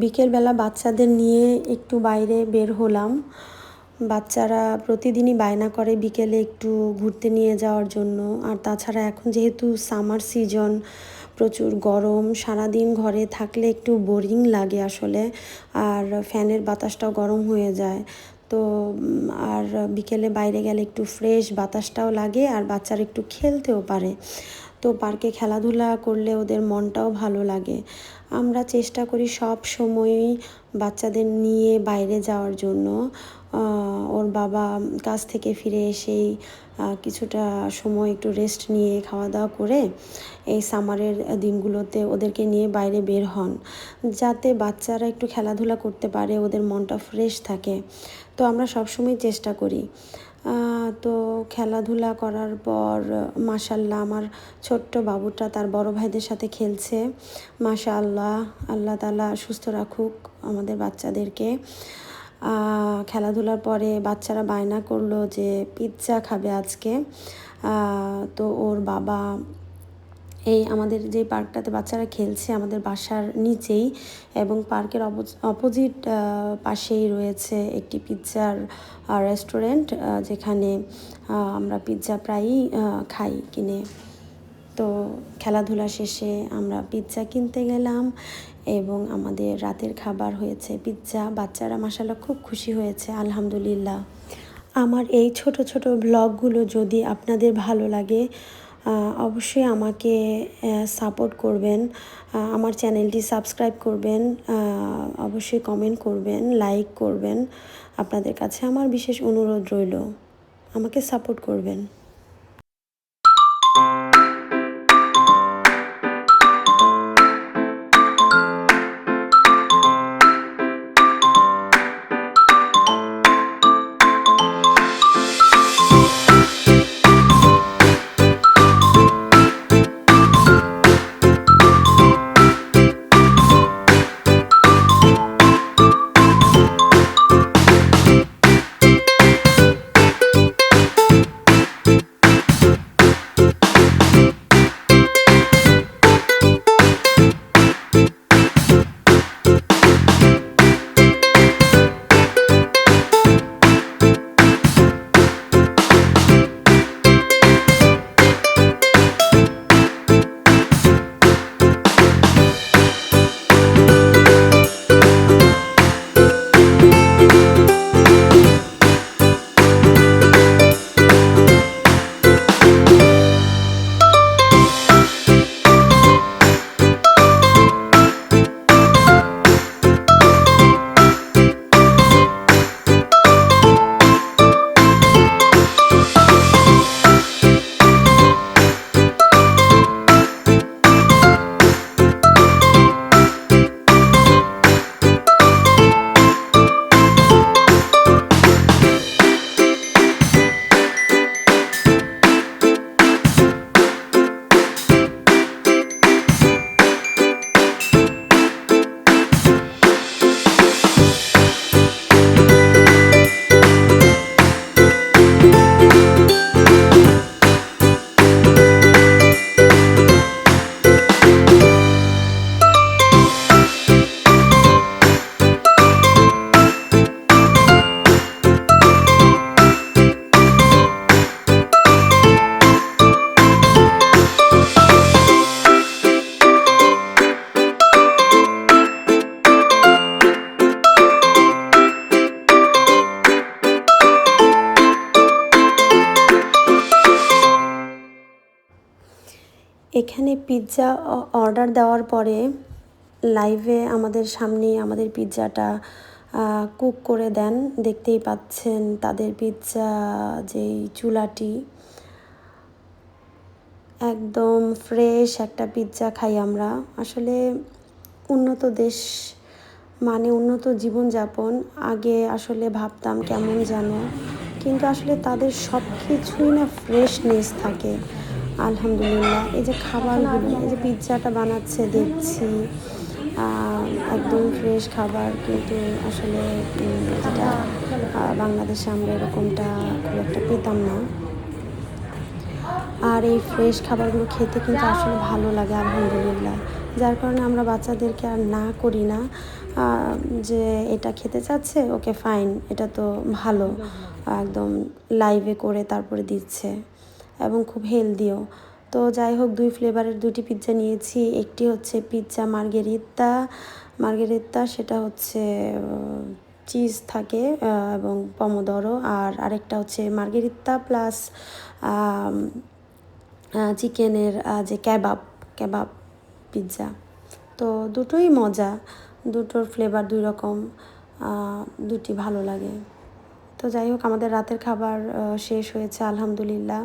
বিকেলবেলা বাচ্চাদের নিয়ে একটু বাইরে বের হলাম। বাচ্চারা প্রতিদিনই বায়না করে বিকেলে একটু ঘুরতে নিয়ে যাওয়ার জন্য। আর তাছাড়া এখন যেহেতু সামার সিজন, প্রচুর গরম, সারাদিন ঘরে থাকলে একটু বোরিং লাগে আসলে। আর ফ্যানের বাতাসটাও গরম হয়ে যায়। তো আর বিকেলে বাইরে গেলে একটু ফ্রেশ বাতাসটাও লাগে আর বাচ্চারা একটু খেলতেও পারে। তো পার্কে খেলাধুলা করলে ওদের মনটাও ভালো লাগে। আমরা চেষ্টা করি সব সময়ই বাচ্চাদের নিয়ে বাইরে যাওয়ার জন্য। ওর বাবা কাজ থেকে ফিরে এসেই কিছুটা সময় একটু রেস্ট নিয়ে খাওয়া দাওয়া করে এই সামারের দিনগুলোতে ওদেরকে নিয়ে বাইরে বের হন, যাতে বাচ্চারা একটু খেলাধুলা করতে পারে, ওদের মনটা ফ্রেশ থাকে। তো আমরা সবসময় চেষ্টা করি। তো খেলাধুলা করার পর মাশাআল্লাহ আমার ছোট্ট বাবুটা তার বড় ভাইদের সাথে খেলছে। মাশাআল্লাহ, আল্লাহ তাআলা সুস্থ রাখুক আমাদের বাচ্চাদেরকে। খেলাধুলার পরে বাচ্চারা বায়না করলো যে পিৎজা খাবে আজকে। তো ওর বাবা এই আমাদের যে পার্কটাতে বাচ্চারা খেলছে আমাদের বাসার নিচেই, এবং পার্কের অপোজিট পাশেই রয়েছে একটি পিৎজার রেস্টুরেন্ট, যেখানে আমরা পিৎজা প্রায়ই খাই কিনে। তো খেলাধুলা শেষে আমরা পিৎজা কিনতে গেলাম এবং আমাদের রাতের খাবার হয়েছে পিৎজা। বাচ্চারা মাশাআল্লাহ খুব খুশি হয়েছে, আলহামদুলিল্লাহ। আমার এই ছোট ছোট ব্লগগুলো যদি আপনাদের ভালো লাগে, অবশ্যই আমাকে সাপোর্ট করবেন, আমার চ্যানেলটি সাবস্ক্রাইব করবেন, অবশ্যই কমেন্ট করবেন, লাইক করবেন। আপনাদের কাছে আমার বিশেষ অনুরোধ রইল, আমাকে সাপোর্ট করবেন। এখানে পিৎজা অর্ডার দেওয়ার পরে লাইভে আমাদের সামনে আমাদের পিৎজাটা কুক করে দেন। দেখতেই পাচ্ছেন তাদের পিৎজা যেই চুলাটি, একদম ফ্রেশ একটা পিৎজা খাই আমরা। আসলে উন্নত দেশ মানে উন্নত জীবনযাপন। আগে আসলে ভাবতাম কেমন যেন, কিন্তু আসলে তাদের সব কিছুই না ফ্রেশনেস থাকে। আলহামদুলিল্লাহ। এই যে খাবারগুলো, এই যে পিৎজাটা বানাচ্ছে দেখছি, একদম ফ্রেশ খাবার, কিন্তু আসলে যেটা বাংলাদেশে আমরা এরকমটা খুব একটা পেতাম না। আর এই ফ্রেশ খাবারগুলো খেতে কিন্তু আসলে ভালো লাগে, আলহামদুলিল্লাহ। যার কারণে আমরা বাচ্চাদেরকে আর না করি না, যে এটা খেতে চাচ্ছে, ওকে ফাইন, এটা তো ভালো, একদম লাইভে করে তারপরে দিচ্ছে এবং খুব হেলদিও। তো যাই হোক, 2 ফ্লেভারের 2টি পিৎজা নিয়েছি। একটি হচ্ছে পিৎজা মার্গেরিতা, সেটা হচ্ছে চিজ থাকে এবং পমোদোরো, আর আরেকটা হচ্ছে মার্গেরিতা প্লাস চিকেনের যে কেবাব পিৎজা। তো দুটোই মজা, দুটোর ফ্লেভার 2 রকম, দুটি ভালো লাগে। তো যাই হোক, আমাদের রাতের খাবার শেষ হয়েছে আলহামদুলিল্লাহ।